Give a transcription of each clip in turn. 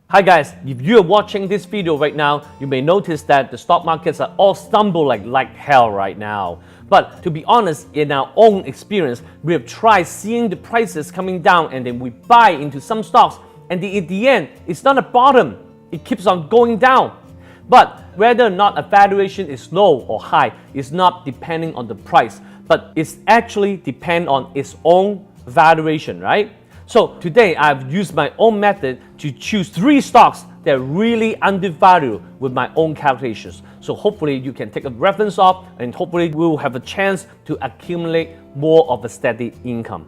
Hi guys, if you're watching this video right now, you may notice that the stock markets are all stumbling like hell right now. But to be honest, in our own experience, we have tried seeing the prices coming down and then we buy into some stocks and in the end, it's not a bottom, it keeps on going down. But whether or not a valuation is low or high is not depending on the price, but it's actually depend on its own valuation, right? So today I've used my own method to choose 3 stocks that are really undervalued with my own calculations. So hopefully you can take a reference off and hopefully we'll have a chance to accumulate more of a steady income.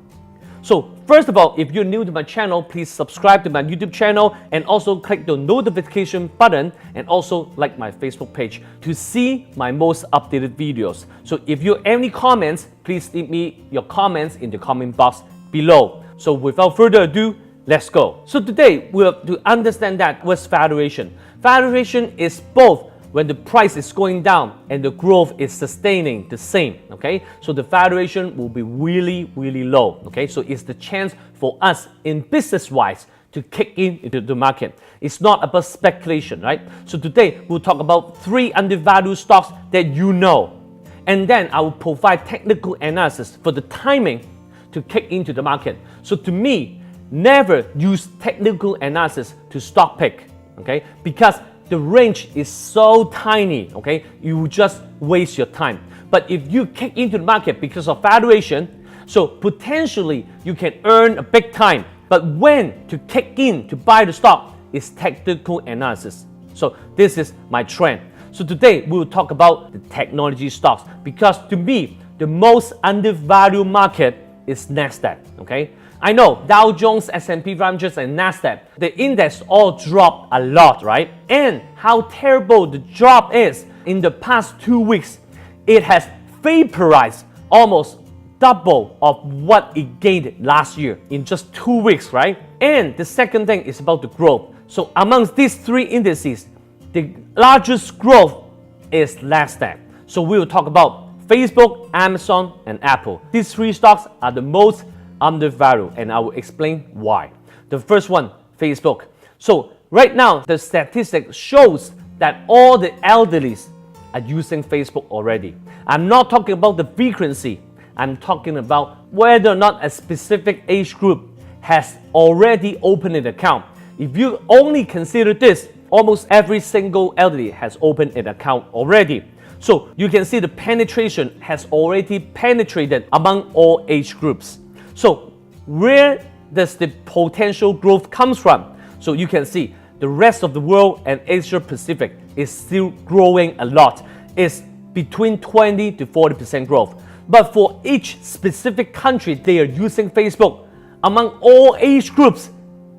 So first of all, if you're new to my channel, please subscribe to my YouTube channel and also click the notification button and also like my Facebook page to see my most updated videos. So if you have any comments, please leave me your comments in the comment box below. So without further ado, let's go. So today we have to understand that what's valuation. Valuation is both when the price is going down and the growth is sustaining the same, okay? So the valuation will be really low, okay? So it's the chance for us in business-wise to kick into the market. It's not about speculation, right? So today we'll talk about 3 undervalued stocks that you know. And then I will provide technical analysis for the timing to kick into the market. So to me, never use technical analysis to stock pick, okay? Because the range is so tiny, okay? You will just waste your time. But if you kick into the market because of valuation, so potentially you can earn a big time. But when to kick in to buy the stock is technical analysis. So this is my trend. So today we'll talk about the technology stocks because to me, the most undervalued market is NASDAQ, okay? I know Dow Jones, S&P 500 and NASDAQ, the index all dropped a lot, right? And how terrible the drop is in the past 2 weeks, it has vaporized almost double of what it gained last year in just 2 weeks, right? And the second thing is about the growth. So amongst these 3 indices, the largest growth is NASDAQ. So we will talk about Facebook, Amazon, and Apple. These 3 stocks are the most undervalued, and I will explain why. The first one, Facebook. So right now, the statistic shows that all the elderlies are using Facebook already. I'm not talking about the frequency. I'm talking about whether or not a specific age group has already opened an account. If you only consider this, almost every single elderly has opened an account already. So you can see the penetration has already penetrated among all age groups. So where does the potential growth comes from? So you can see the rest of the world and Asia Pacific is still growing a lot. It's between 20 to 40% growth. But for each specific country they are using Facebook, among all age groups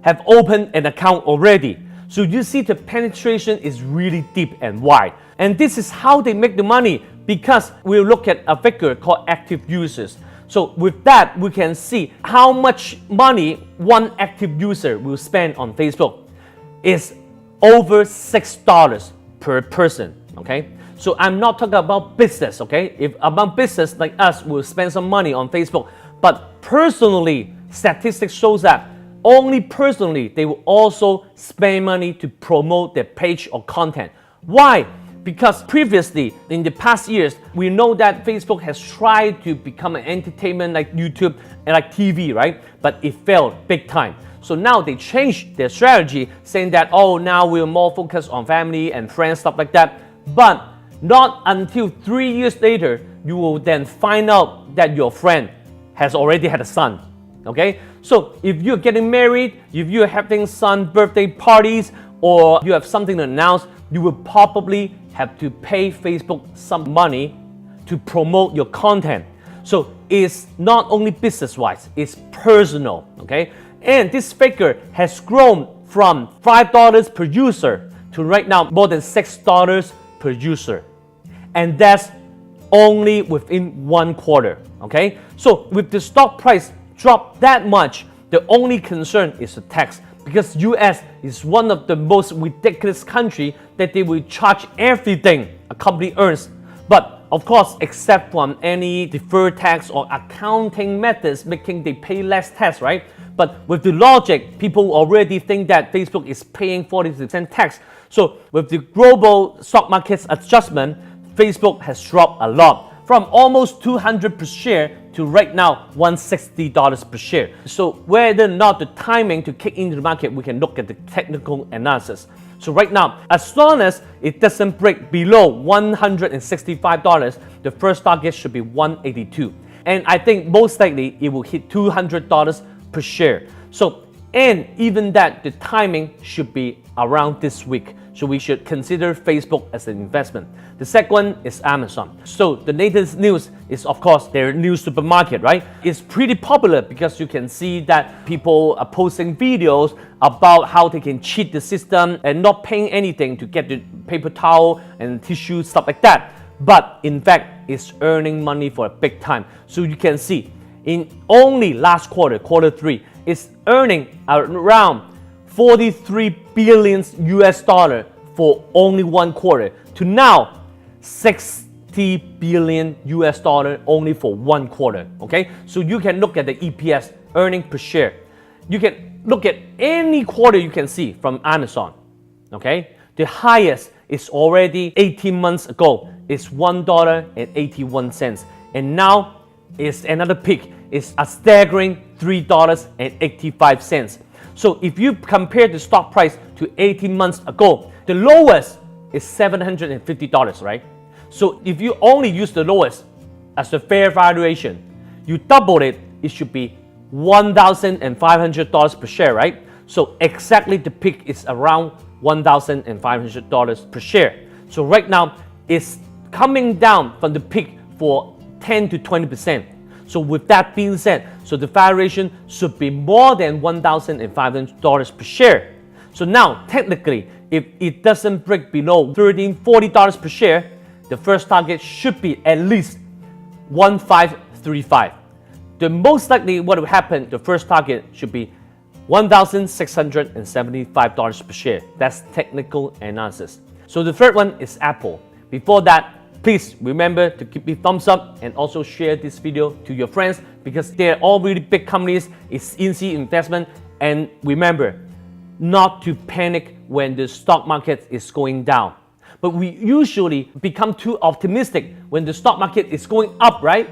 have opened an account already. So you see the penetration is really deep and wide. And this is how they make the money because we'll look at a figure called active users. So with that, we can see how much money one active user will spend on Facebook. It's over $6 per person, okay? So I'm not talking about business, okay? If among business like us will spend some money on Facebook, but personally, statistics shows that only personally, they will also spend money to promote their page or content. Why? Because previously, in the past years, we know that Facebook has tried to become an entertainment like YouTube and like TV, right? But it failed big time. So now they changed their strategy, saying that, oh, now we're more focused on family and friends, stuff like that. But not until 3 years later, you will then find out that your friend has already had a son. Okay, so if you're getting married, if you're having some birthday parties, or you have something to announce, you will probably have to pay Facebook some money to promote your content. So it's not only business-wise, it's personal, okay? And this figure has grown from $5 per user to right now more than $6 per user. And that's only within 1 quarter, okay? So with the stock price drop that much, the only concern is the tax because US is one of the most ridiculous country that they will charge everything a company earns. But of course, except from any deferred tax or accounting methods making they pay less tax, right? But with the logic, people already think that Facebook is paying 40% tax. So with the global stock market's adjustment, Facebook has dropped a lot, from almost $200 per share to right now $160 per share. So whether or not the timing to kick into the market, we can look at the technical analysis. So right now, as long as it doesn't break below $165, the first target should be $182. And I think most likely it will hit $200 per share. So, and even that, the timing should be around this week. So we should consider Facebook as an investment. The second one is Amazon. So the latest news is, of course, their new supermarket, right? It's pretty popular because you can see that people are posting videos about how they can cheat the system and not paying anything to get the paper towel and tissue, stuff like that. But in fact, it's earning money for a big time. So you can see in only last quarter, quarter 3, it's earning around 43 billion US dollar for only one quarter, to now 60 billion US dollar only for one quarter. Okay, so you can look at the EPS, earning per share. You can look at any quarter you can see from Amazon. Okay, the highest is already 18 months ago. It's $1.81, and now is another peak. It's a staggering $3.85. So if you compare the stock price to 18 months ago, the lowest is $750, right? So if you only use the lowest as the fair valuation, you double it, it should be $1,500 per share, right? So exactly the peak is around $1,500 per share. So right now, it's coming down from the peak for 10 to 20%. So with that being said, so the valuation should be more than $1,500 per share. So now, technically, if it doesn't break below $1340 per share, the first target should be at least 1535. The most likely what will happen, the first target should be $1,675 per share. That's technical analysis. So the third one is Apple. Before that, please remember to give me thumbs up and also share this video to your friends, because they're all really big companies. It's easy investment, and remember not to panic when the stock market is going down. But we usually become too optimistic when the stock market is going up, right?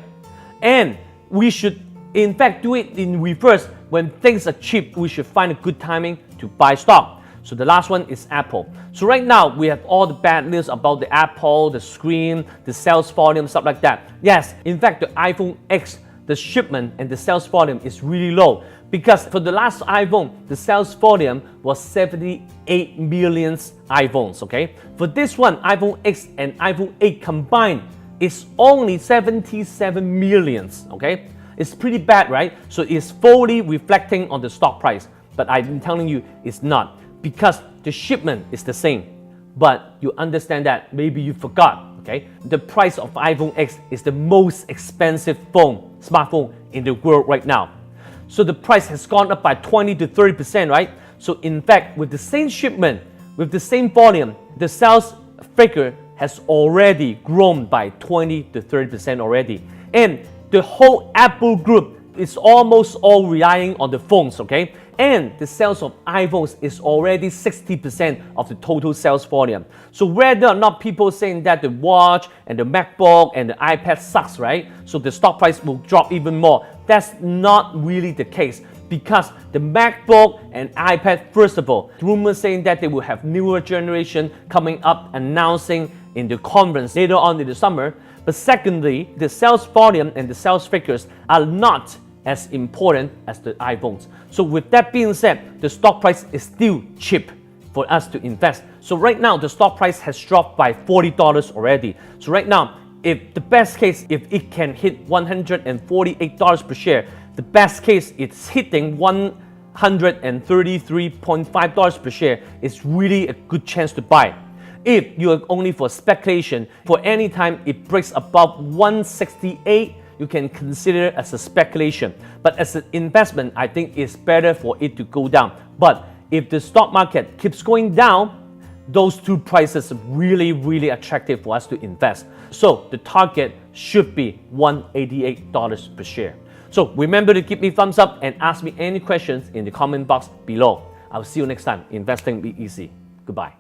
And we should in fact do it in reverse. When things are cheap, we should find a good timing to buy stock. So the last one is Apple. So right now, we have all the bad news about the Apple, the screen, the sales volume, stuff like that. Yes, in fact, the iPhone X, the shipment and the sales volume is really low, because for the last iPhone, the sales volume was 78 million iPhones, okay? For this one, iPhone X and iPhone 8 combined, it's only 77 millions, okay? It's pretty bad, right? So it's fully reflecting on the stock price, but I'm telling you, it's not. Because the shipment is the same, but you understand that maybe you forgot, okay? The price of iPhone X is the most expensive smartphone in the world right now. So the price has gone up by 20 to 30%, right? So in fact, with the same shipment, with the same volume, the sales figure has already grown by 20 to 30% already. And the whole Apple group is almost all relying on the phones, okay? And the sales of iPhones is already 60% of the total sales volume. So whether or not people saying that the watch and the MacBook and the iPad sucks, right? So the stock price will drop even more. That's not really the case, because the MacBook and iPad, first of all, rumors saying that they will have newer generation coming up, announcing in the conference later on in the summer. But secondly, the sales volume and the sales figures are not as important as the iPhones. So with that being said, the stock price is still cheap for us to invest. So right now, the stock price has dropped by $40 already. So right now, if the best case, if it can hit $148 per share, the best case it's hitting $133.5 per share, is really a good chance to buy. If you are only for speculation, for any time it breaks above 168, you can consider as a speculation. But as an investment, I think it's better for it to go down. But if the stock market keeps going down, those two prices are really, really attractive for us to invest. So the target should be $188 per share. So remember to give me thumbs up and ask me any questions in the comment box below. I'll see you next time. Investing Be Easy. Goodbye.